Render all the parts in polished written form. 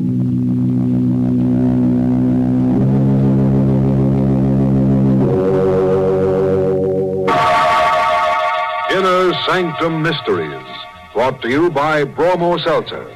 Inner Sanctum Mysteries, brought to you by Bromo Seltzer.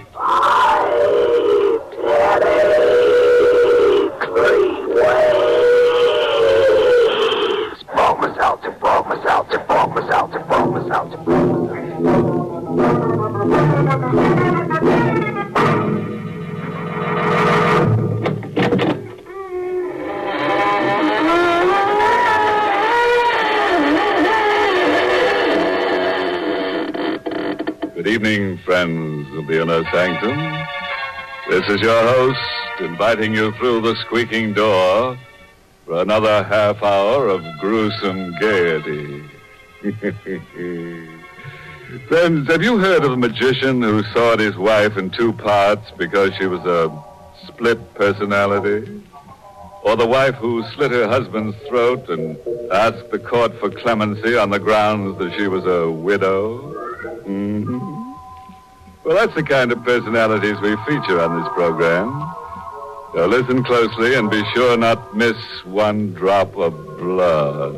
Good evening, friends of the Inner Sanctum. This is your host, inviting you through the squeaking door for another half hour of gruesome gaiety. Friends, have you heard of a magician who sawed his wife in two parts because she was a split personality? Or the wife who slit her husband's throat and asked the court for clemency on the grounds that she was a widow? Mm-hmm. Well, that's the kind of personalities we feature on this program. So listen closely and be sure not miss one drop of blood.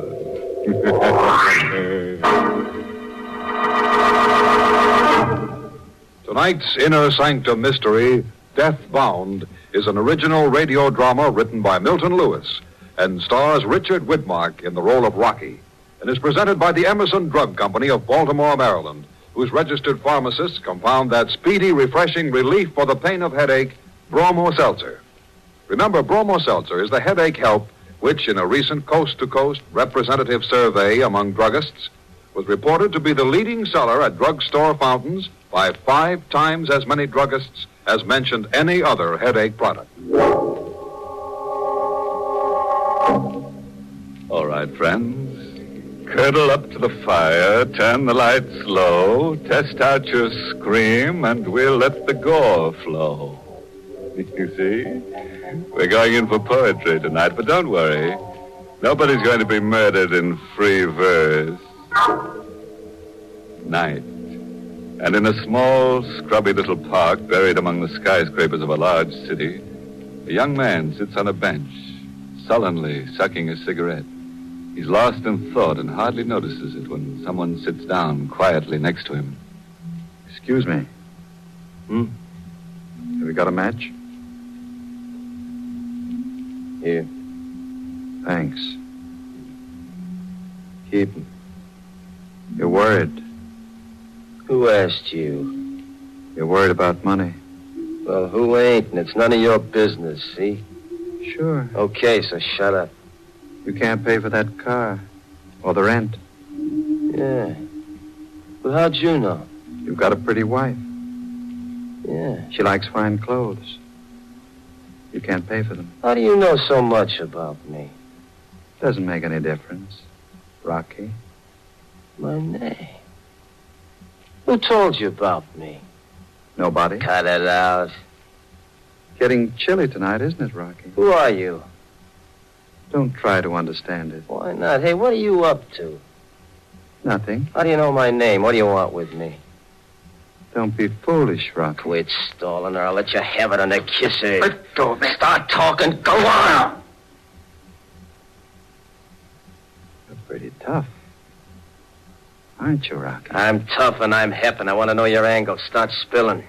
Tonight's Inner Sanctum Mystery, Death Bound, is an original radio drama written by Milton Lewis and stars Richard Widmark in the role of Rocky, and is presented by the Emerson Drug Company of Baltimore, Maryland, whose registered pharmacists compound that speedy, refreshing relief for the pain of headache, Bromo Seltzer. Remember, Bromo Seltzer is the headache help which, in a recent coast-to-coast representative survey among druggists, was reported to be the leading seller at drugstore fountains by 5 times as many druggists as mentioned any other headache product. All right, friends. Curdle up to the fire, turn the lights low, test out your scream, and we'll let the gore flow. You see? We're going in for poetry tonight, but don't worry. Nobody's going to be murdered in free verse. Night. And in a small, scrubby little park buried among the skyscrapers of a large city, a young man sits on a bench, sullenly sucking a cigarette. He's lost in thought and hardly notices it when someone sits down quietly next to him. Excuse me. Have you got a match? Here. Thanks. Keep 'em. You're worried. Who asked you? You're worried about money. Well, who ain't? And it's none of your business, see? Sure. Okay, so shut up. You can't pay for that car. Or the rent. Yeah. Well, how'd you know? You've got a pretty wife. Yeah. She likes fine clothes. You can't pay for them. How do you know so much about me? Doesn't make any difference. Rocky. My name. Who told you about me? Nobody. Cut it out. Getting chilly tonight, isn't it, Rocky? Who are you? Don't try to understand it. Why not? Hey, what are you up to? Nothing. How do you know my name? What do you want with me? Don't be foolish, Rocky. Quit stalling or I'll let you have it on the kisser. Let go of me. Start talking. Go on. You're pretty tough. Aren't you, Rocky? I'm tough and I'm hep and I want to know your angle. Start spilling.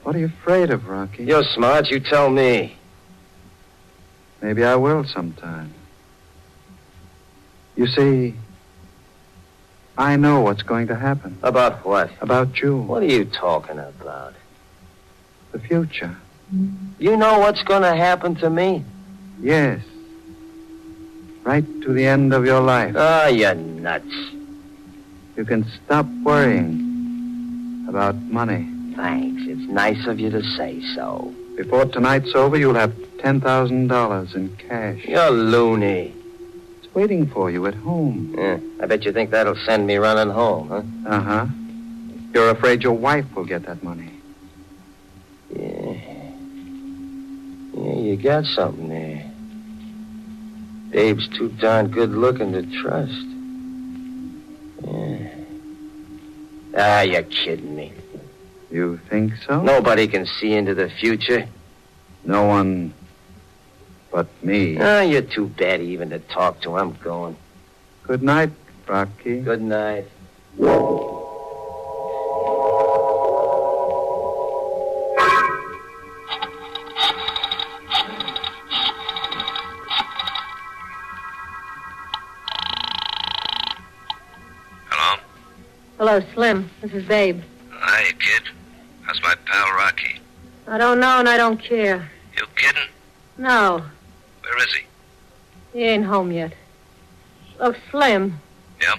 What are you afraid of, Rocky? You're smart. You tell me. Maybe I will sometime. You see, I know what's going to happen. About what? About you. What are you talking about? The future. You know what's going to happen to me? Yes. Right to the end of your life. Oh, you're nuts. You can stop worrying about money. Thanks. It's nice of you to say so. Before tonight's over, you'll have $10,000 in cash. You're loony. It's waiting for you at home. Yeah, I bet you think that'll send me running home, huh? Uh-huh. You're afraid your wife will get that money. Yeah. Yeah, you got something there. Babe's too darn good looking to trust. Yeah. Ah, you're kidding me. You think so? Nobody can see into the future. No one but me. Oh, you're too bad even to talk to. I'm going. Good night, Rocky. Good night. Hello? Hello, Slim. This is Babe. Hi, kid. How's my pal Rocky? I don't know and I don't care. You kidding? No, Where is he? he ain't home yet. Look, Slim. Yeah?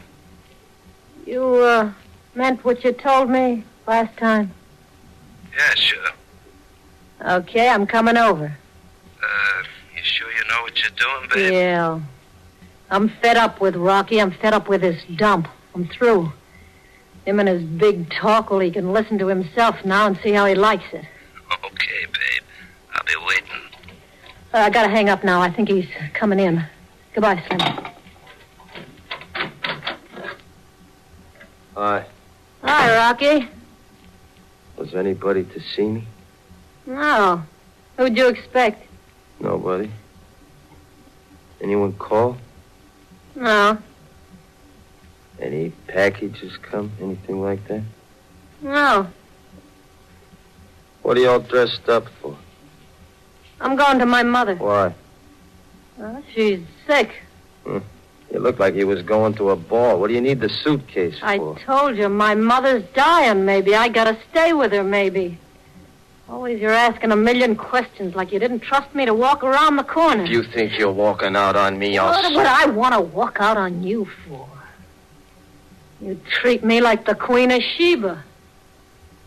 You, meant what you told me last time? Yeah, sure. Okay, I'm coming over. You sure you know what you're doing, babe? Yeah. I'm fed up with Rocky. I'm fed up with his dump. I'm through. Him and his big talk, well, he can listen to himself now and see how he likes it. Okay, babe. I'll be waiting. I gotta hang up now. I think he's coming in. Goodbye, Slim. Hi. Hi, Rocky. Was anybody to see me? No. Who'd you expect? Nobody. Anyone call? No. Any packages come? Anything like that? No. What are you all dressed up for? I'm going to my mother. Why? She's sick. You look like you was going to a ball. What do you need the suitcase for? I told you, my mother's dying, maybe. I gotta stay with her, maybe. Always you're asking a million questions like you didn't trust me to walk around the corner. If you think you're walking out on me, I'll... What would I want to walk out on you for? You treat me like the Queen of Sheba.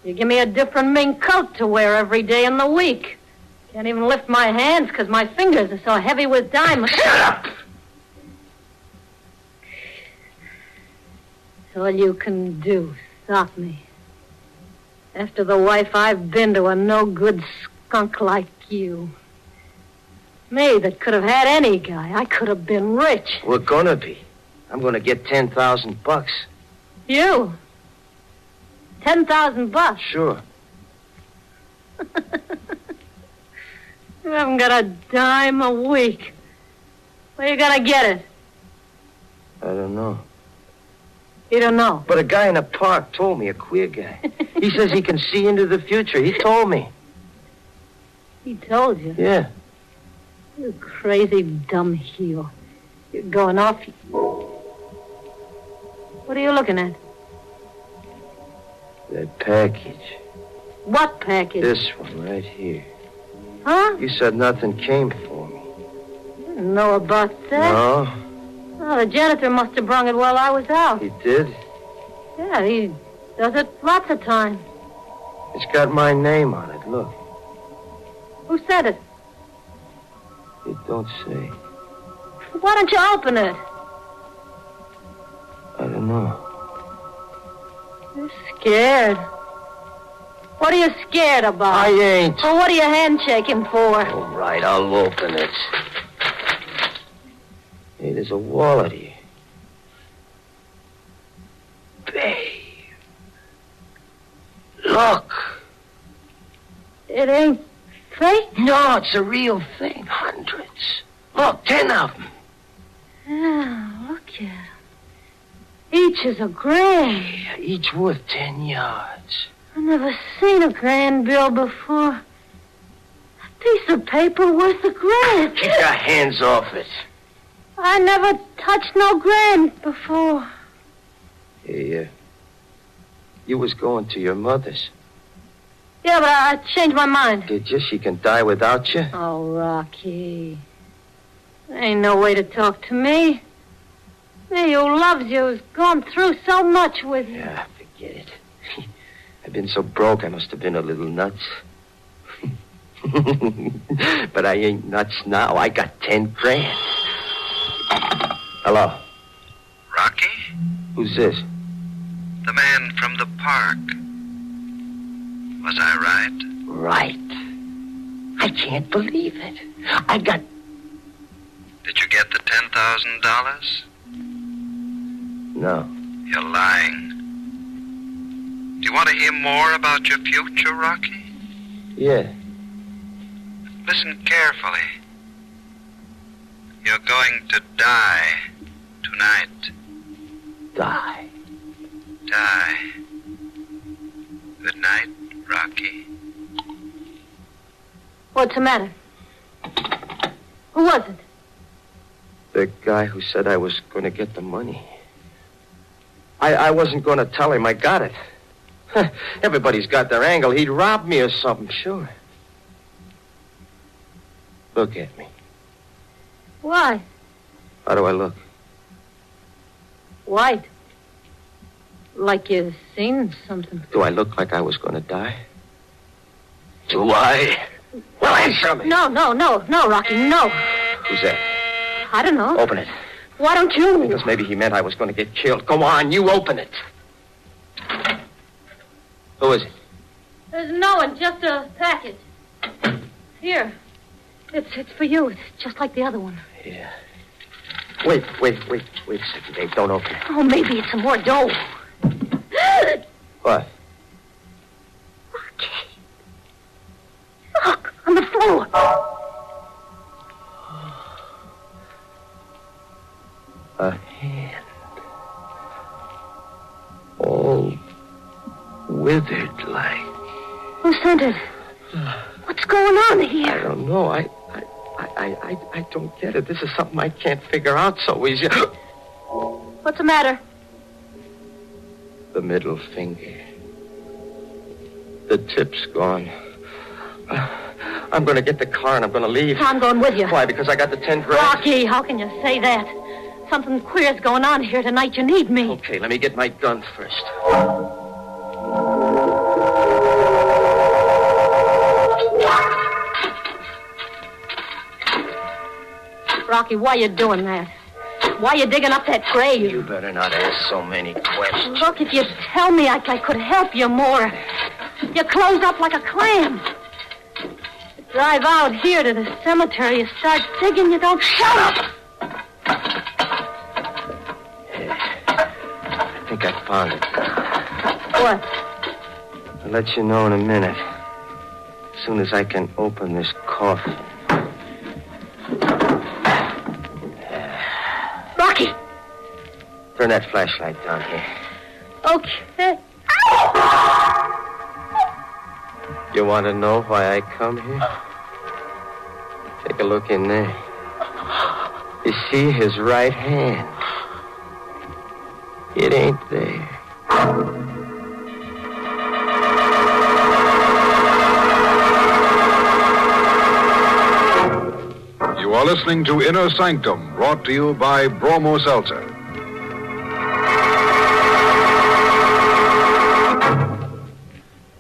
You give me a different mink coat to wear every day in the week. Can't even lift my hands because my fingers are so heavy with diamonds. Shut up! All you can do, stop me. After the wife I've been to a no-good skunk like you. Me that could have had any guy. I could have been rich. We're gonna be. I'm gonna get $10,000. You? $10,000? Sure. You haven't got a dime a week. Where you gonna get it? I don't know. You don't know. But a guy in a park told me, a queer guy. He says he can see into the future. He told me. He told you? Yeah. You crazy dumb heel. You're going off. What are you looking at? That package. What package? This one right here. Huh? You said nothing came for me. I didn't know about that. No? Oh, the janitor must have brung it while I was out. He did? Yeah, he does it lots of times. It's got my name on it, look. Who said it? It don't say. Why don't you open it? I don't know. You're scared. What are you scared about? I ain't. Well, what are you handshaking for? All right, I'll open it. Hey, there's a wallet here. Babe. Look. It ain't fake? No, it's a real thing. Hundreds. Look, 10 of them. Yeah, look at 'em. Each is $1,000. Each worth 10 yards. I've never seen a grand bill before. A piece of paper worth $1,000. Keep your hands off it. I never touched no grand before. Hey, you was going to your mother's. Yeah, but I changed my mind. Did you? She can die without you? Oh, Rocky. There ain't no way to talk to me. Me who loves you has gone through so much with you. Yeah, forget it. I've been so broke I must have been a little nuts. But I ain't nuts now. I got 10 grand. Hello? Rocky? Who's this? The man from the park. Was I right? Right. I can't believe it. I got... Did you get the $10,000? No. You're lying. Do you want to hear more about your future, Rocky? Yeah. Listen carefully. You're going to die tonight. Die. Die. Good night, Rocky. What's the matter? Who was it? The guy who said I was going to get the money. I wasn't going to tell him I got it. Everybody's got their angle. He'd robbed me or something, sure. Look at me. Why? How do I look? White. Like you've seen something. Do I look like I was going to die? Do I? Well, answer me. No, Rocky, no. Who's that? I don't know. Open it. Why don't you? Because maybe he meant I was going to get killed. Go on, you open it. Who is it? There's no one, just a package. Here. It's for you. It's just like the other one. Yeah. Wait a second, Dave. Don't open it. Oh, maybe it's some more dough. What? Rocky. Look, on the floor. A hand. All withered like. Who sent it? What's going on here? I don't know. I don't get it. This is something I can't figure out so easy. What's the matter? The middle finger. The tip's gone. I'm going to get the car and I'm going to leave. I'm going with you. Why? Because I got the 10 grand? Rocky, how can you say that? Something queer's going on here tonight. You need me. Okay, let me get my gun first. Rocky, why you doing that? Why you digging up that grave? You better not ask so many questions. Look, if you'd tell me, I could help you more. You closed up like a clam. You drive out here to the cemetery, you start digging, you don't shut up. I think I found it. What? I'll let you know in a minute. As soon as I can open this coffin. Rocky! Turn that flashlight down here. Okay. You want to know why I come here? Take a look in there. You see his right hand? It ain't there. You are listening to Inner Sanctum, brought to you by Bromo Seltzer.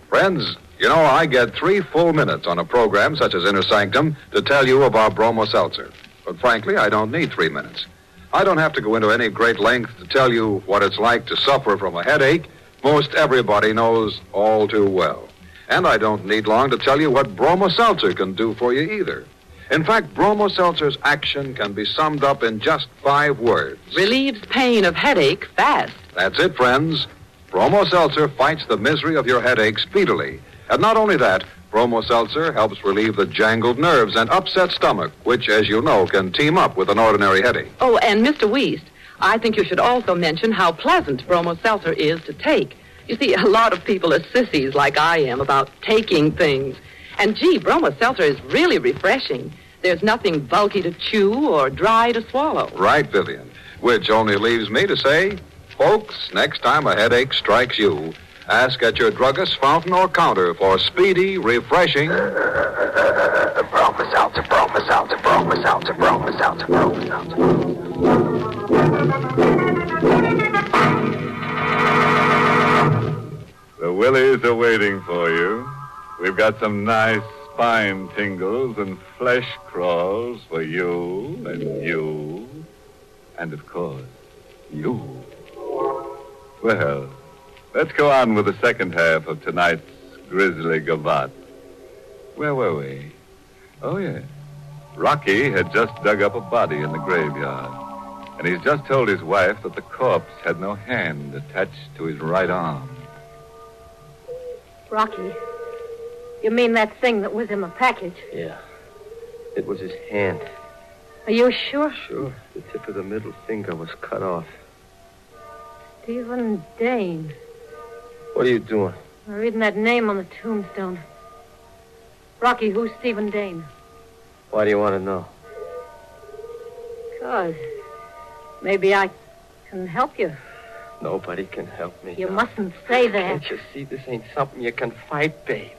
Friends, you know, I get 3 full minutes on a program such as Inner Sanctum to tell you about Bromo Seltzer. But frankly, I don't need 3 minutes. I don't have to go into any great length to tell you what it's like to suffer from a headache. Most everybody knows all too well. And I don't need long to tell you what Bromo Seltzer can do for you either. In fact, Bromo Seltzer's action can be summed up in just 5 words. Relieves pain of headache fast. That's it, friends. Bromo Seltzer fights the misery of your headache speedily. And not only that, Bromo Seltzer helps relieve the jangled nerves and upset stomach, which, as you know, can team up with an ordinary headache. Oh, and Mr. Wiest, I think you should also mention how pleasant Bromo Seltzer is to take. You see, a lot of people are sissies like I am about taking things. And, gee, Bromo Seltzer is really refreshing. There's nothing bulky to chew or dry to swallow. Right, Vivian. Which only leaves me to say, folks, next time a headache strikes you, ask at your druggist, fountain, or counter for speedy, refreshing... Bromo Seltzer, Bromo Seltzer, Bromo Seltzer, Bromo Seltzer, Bromo Seltzer. The Willies are waiting for you. We've got some nice spine tingles and flesh crawls for you, and of course, you. Well, let's go on with the second half of tonight's grisly gavotte. Where were we? Oh, yes. Rocky had just dug up a body in the graveyard, and he's just told his wife that the corpse had no hand attached to his right arm. Rocky, you mean that thing that was in the package? Yeah. It was his hand. Are you sure? Sure. The tip of the middle finger was cut off. Stephen Dane. What are you doing? I'm reading that name on the tombstone. Rocky, who's Stephen Dane? Why do you want to know? Because maybe I can help you. Nobody can help me. You now. mustn't say that. Can't you see this ain't something you can fight, babe?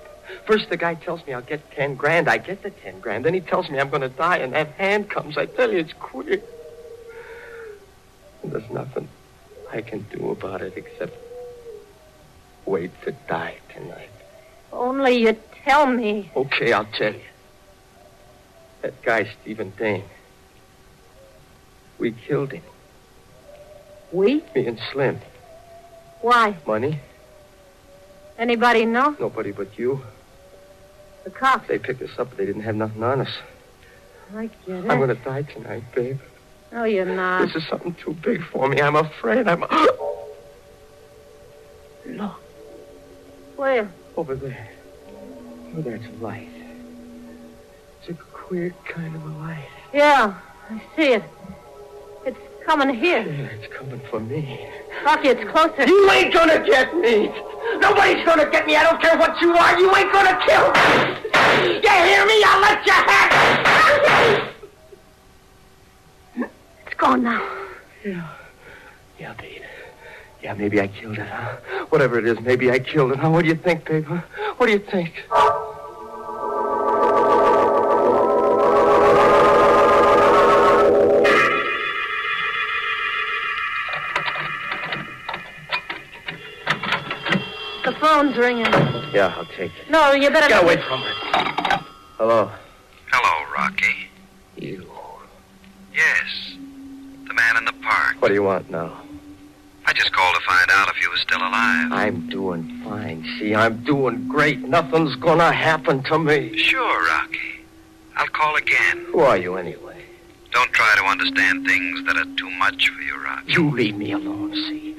First, the guy tells me I'll get 10 grand. I get the 10 grand. Then he tells me I'm going to die, and that hand comes. I tell you, it's queer. And there's nothing I can do about it except wait to die tonight. Only you tell me. Okay, I'll tell you. That guy, Stephen Dane. We killed him. We? Me and Slim. Why? Money? Anybody know? Nobody but you. The cops. They picked us up, but they didn't have nothing on us. I get it. I'm going to die tonight, babe. No, you're not. This is something too big for me. I'm afraid. Look. Where? Over there. Oh, that's a light. It's a queer kind of a light. Yeah, I see it. It's coming here. Yeah, it's coming for me. Rocky, it's closer. You ain't gonna get me. Nobody's gonna get me. I don't care what you are. You ain't gonna kill me. You hear me? I'll let you have it. It's gone now. Yeah, babe. Yeah, maybe I killed it, huh? Whatever it is, maybe I killed it, huh? What do you think, babe, huh? What do you think? The phone's ringing. Yeah, I'll take it. No, you better... Get away from it. Hello? Hello, Rocky. You. Yes. The man in the park. What do you want now? I just called to find out if you were still alive. I'm doing fine. See, I'm doing great. Nothing's gonna happen to me. Sure, Rocky. I'll call again. Who are you, anyway? Don't try to understand things that are too much for you, Rocky. You leave me alone, see?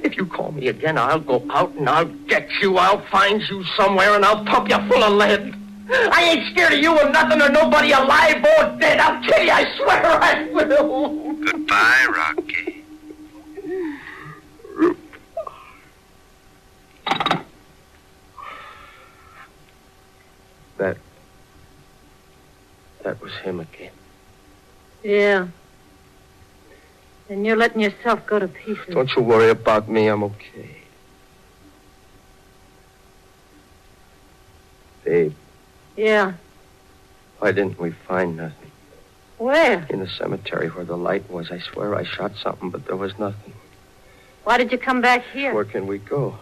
If you call me again, I'll go out and I'll get you. I'll find you somewhere and I'll pump you full of lead. I ain't scared of you or nothing or nobody alive or dead. I'll kill you, I swear I will. Goodbye, Rocky. That was him again. Yeah. And you're letting yourself go to pieces. Don't you worry about me. I'm okay. Babe. Yeah. Why didn't we find nothing? Where? In the cemetery where the light was. I swear I shot something, but there was nothing. Why did you come back here? Where can we go?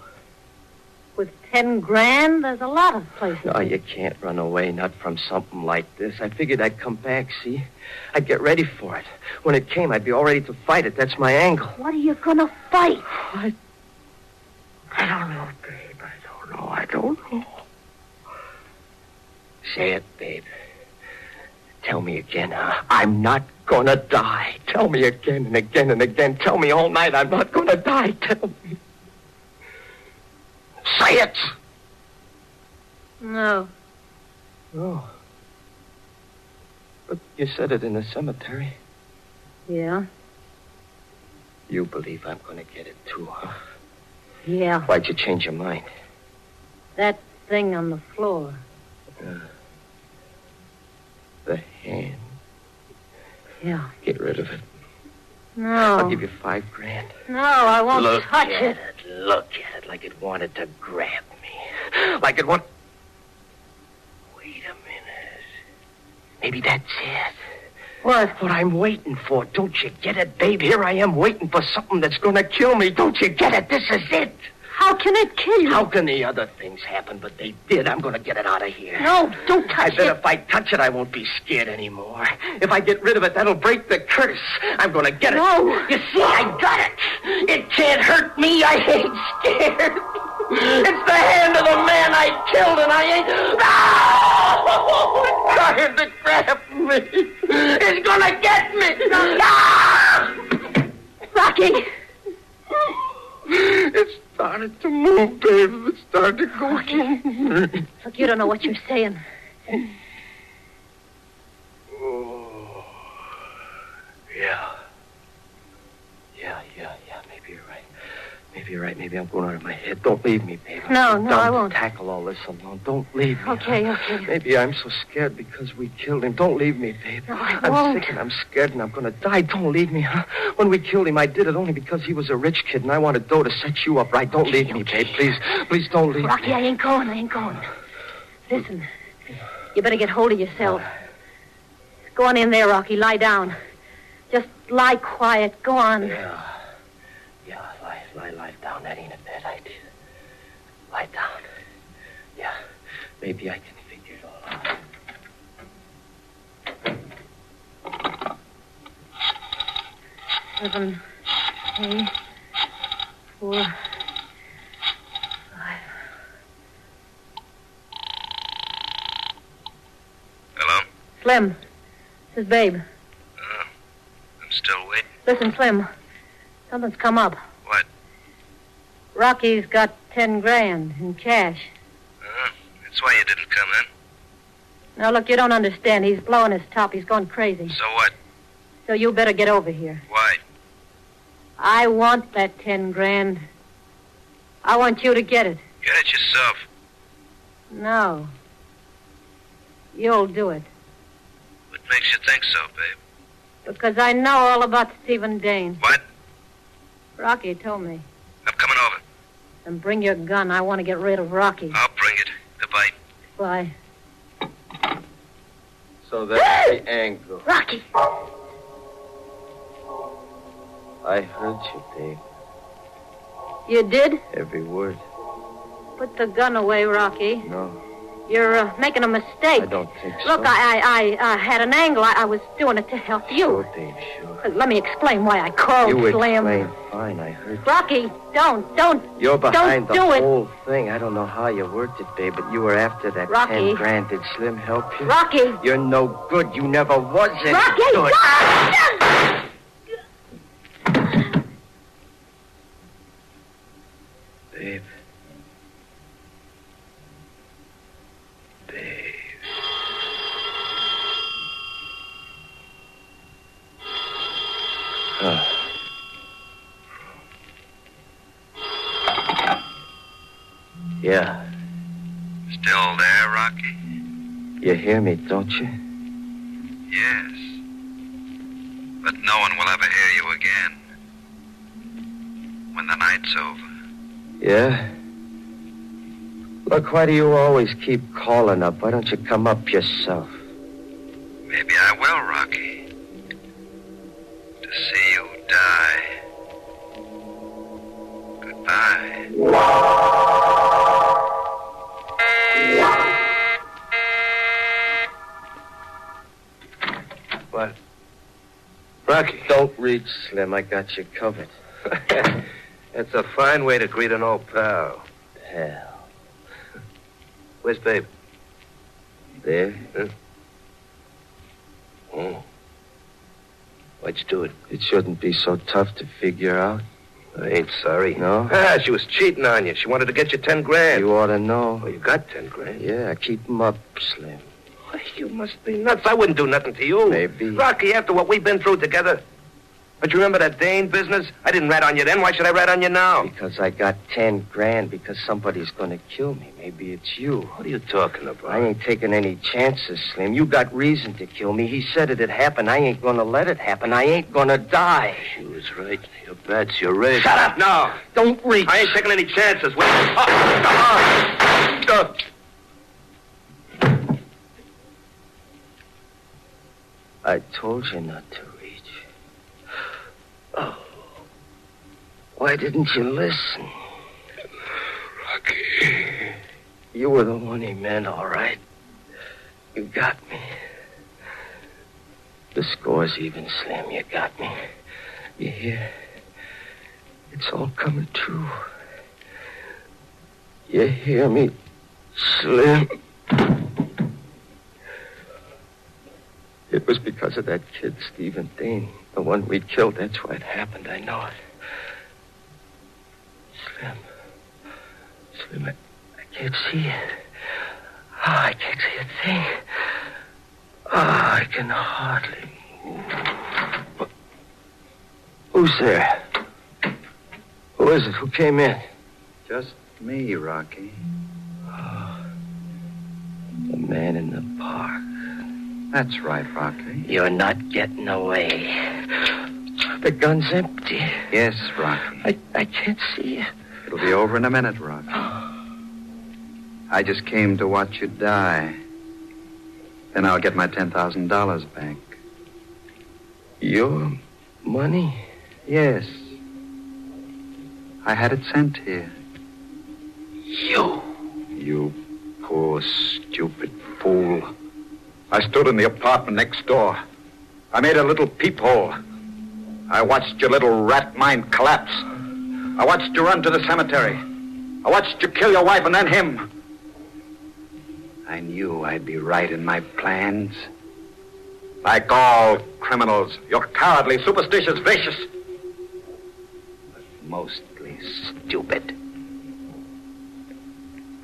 With 10 grand, there's a lot of places. No, you can't run away, not from something like this. I figured I'd come back, see? I'd get ready for it. When it came, I'd be all ready to fight it. That's my angle. What are you gonna fight? I don't know, babe. I don't know. Say it, babe. Tell me again, huh? I'm not gonna die. Tell me again and again and again. Tell me all night I'm not gonna die. Tell me. Say it! No. No. But you said it in the cemetery. Yeah? You believe I'm going to get it too, huh? Yeah. Why'd you change your mind? That thing on the floor. The hand. Yeah. Get rid of it. No. I'll give you $5 grand. No, I won't touch it. Look at it like it wanted to grab me. Like it wanted... Wait a minute. Maybe that's it. What? What I'm waiting for. Don't you get it, babe? Here I am waiting for something that's going to kill me. Don't you get it? This is it. How can it kill you? How can the other things happen? But they did. I'm going to get it out of here. No, don't touch I bet it. if I touch it, I won't be scared anymore. If I get rid of it, that'll break the curse. I'm going to get it. No. You see, I got it. It can't hurt me. I ain't scared. It's the hand of the man I killed, and I ain't... No! It's trying to grab me. It's going to get me. No! Rocky. It started to move, babe. It started to go. Look, you don't know what you're saying. Maybe you're right. Maybe I'm going out of my head. Don't leave me, babe. No, I'm I won't. To tackle all this alone. Don't leave me. Okay, huh? okay. Maybe I'm so scared because we killed him. Don't leave me, babe. No, I I'm won't. sick and I'm scared and I'm going to die. Don't leave me, huh? When we killed him, I did it only because he was a rich kid and I wanted dough to set you up right. Don't leave me, babe. Please, please don't leave Rocky, me. I ain't going. Listen, you better get hold of yourself. Go on in there, Rocky. Lie down. Just lie quiet. Go on. Yeah, lie down. That ain't a bad idea. Lie down. Yeah, maybe I can figure it all out. 7, 8, 4, 5. Hello? Slim, this is Babe. I'm still waiting. Listen, Slim, something's come up. What? Rocky's got 10 grand in cash. That's why you didn't come in. Now, look, you don't understand. He's blowing his top. He's going crazy. So what? So you better get over here. Why? I want that 10 grand. I want you to get it. Get it yourself. No. You'll do it. What makes you think so, babe? Because I know all about Stephen Dane. What? Rocky told me. I'm coming over. Then bring your gun. I want to get rid of Rocky. I'll bring it. Goodbye. Bye. So that's the angle. Rocky! I heard you, babe. You did? Every word. Put the gun away, Rocky. No, You're making a mistake. I don't think so. Look, I had an angle. I was doing it to help you. Sure, babe, sure. Let me explain why I called You Slim. explained fine, I heard you. Rocky, don't. You're behind don't the do it. whole thing. I don't know how you worked it, babe, but you were after that Rocky. 10 grand. Did Slim help you? Rocky! You're no good. You never was any Rocky! good. Babe. Huh. Yeah. Still there, Rocky? You hear me, don't you? Yes. But no one will ever hear you again. When the night's over. Yeah? Look, why do you always keep calling up? Why don't you come up yourself? Maybe I will, Rocky. To see you die. Goodbye. What? Rocky. Don't reach, Slim. I got you covered. That's a fine way to greet an old pal. Hell. Where's Babe? There? Huh? Oh. Why'd you do it? It shouldn't be so tough to figure out. I ain't sorry. No? Ah, she was cheating on you. She wanted to get you 10 grand. You ought to know. Well, you got 10 grand. Yeah, keep 'em up, Slim. Why, you must be nuts. I wouldn't do nothing to you. Maybe. Rocky, after what we've been through together. But you remember that Dane business? I didn't rat on you then. Why should I rat on you now? Because I got 10 grand because somebody's going to kill me. Maybe it's you. What are you talking about? I ain't taking any chances, Slim. You got reason to kill me. He said it'd happen. I ain't going to let it happen. I ain't going to die. She was right. Your bet's your race. Shut up. No. Don't reach. I ain't taking any chances. Wait. I told you not to reach. Oh. Why didn't you listen? Rocky. You were the one he meant, all right. You got me. The score's even, Slim. You got me. You hear? It's all coming true. You hear me, Slim? It was because of that kid, Stephen Dane. The one we killed. That's why it happened. I know it. Slim, I can't see it. Oh, I can't see a thing. Oh, I can hardly move. Who's there? Who? Who is it? Who came in? Just me, Rocky. The man in the park. That's right, Rocky. You're not getting away. The gun's empty. Yes, Rocky. I can't see it. It'll be over in a minute, Rocky. I just came to watch you die. Then I'll get my $10,000 back. Your money? Yes. I had it sent here. You poor, stupid fool. I stood in the apartment next door. I made a little peephole. I watched your little rat mind collapse. I watched you run to the cemetery. I watched you kill your wife and then him. I knew I'd be right in my plans. Like all criminals, you're cowardly, superstitious, vicious. But mostly stupid.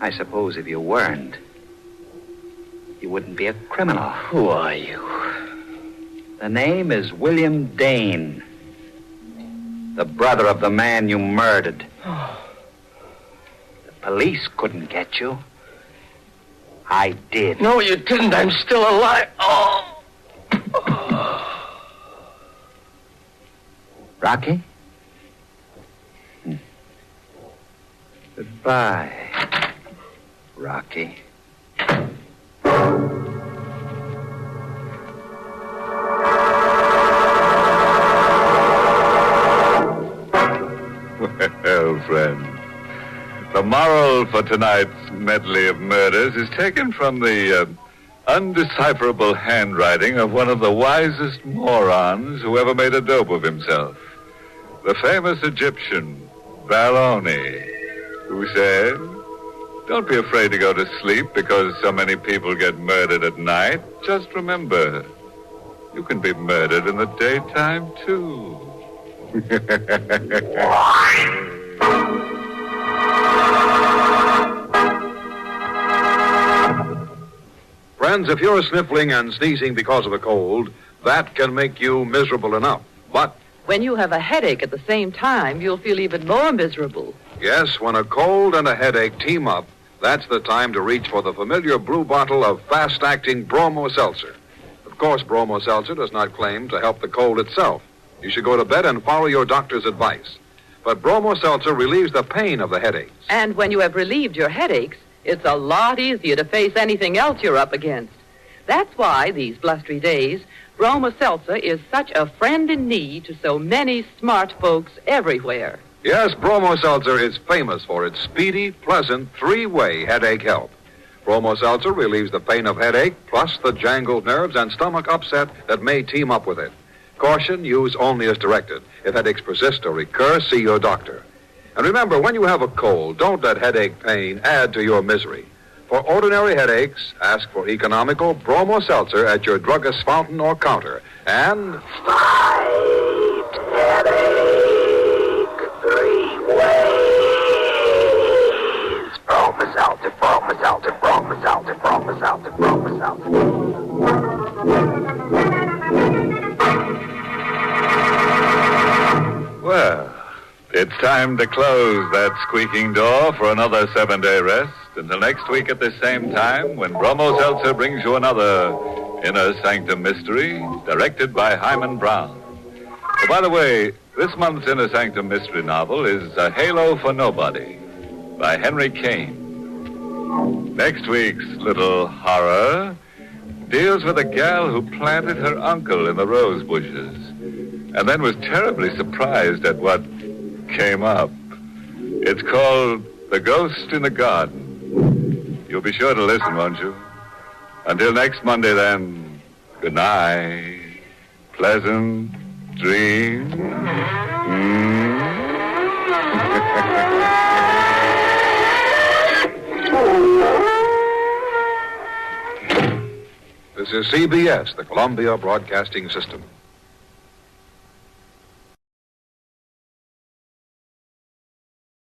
I suppose if you weren't, you wouldn't be a criminal. Who are you? The name is William Dane. The brother of the man you murdered. The police couldn't get you. I did. No, you didn't. I'm still alive. Rocky? Goodbye, Rocky. Well, friend, the moral for tonight's medley of murders is taken from the undecipherable handwriting of one of the wisest morons who ever made a dope of himself. The famous Egyptian, Baroni, who said, "Don't be afraid to go to sleep because so many people get murdered at night. Just remember, you can be murdered in the daytime, too." Friends, if you're sniffling and sneezing because of a cold, that can make you miserable enough. But When you have a headache at the same time, you'll feel even more miserable. yes, when a cold and a headache team up, that's the time to reach for the familiar blue bottle of fast-acting Bromo Seltzer. Of course, Bromo Seltzer does not claim to help the cold itself. You should go to bed and follow your doctor's advice. But Bromo Seltzer relieves the pain of the headaches. And when you have relieved your headaches, it's a lot easier to face anything else you're up against. That's why, these blustery days, Bromo Seltzer is such a friend in need to so many smart folks everywhere. Yes, Bromo Seltzer is famous for its speedy, pleasant, three-way headache help. Bromo Seltzer relieves the pain of headache, plus the jangled nerves and stomach upset that may team up with it. Caution, use only as directed. If headaches persist or recur, see your doctor. And remember, when you have a cold, don't let headache pain add to your misery. For ordinary headaches, ask for economical Bromo Seltzer at your druggist's fountain or counter. And Fight headache 3 ways. Bromo Seltzer, Bromo Seltzer, Bromo Seltzer, Bromo Seltzer, Bromo Seltzer. Well, it's time to close that squeaking door for another 7-day rest. Until next week at this same time, when Bromo Seltzer brings you another Inner Sanctum Mystery, directed by Hyman Brown. Oh, by the way, this month's Inner Sanctum Mystery novel is A Halo for Nobody by Henry Kane. Next week's little horror deals with a gal who planted her uncle in the rose bushes and then was terribly surprised at what came up. It's called The Ghost in the Garden. You'll be sure to listen, won't you? Until next Monday, then, good night. Pleasant dreams. this is CBS, the Columbia Broadcasting System.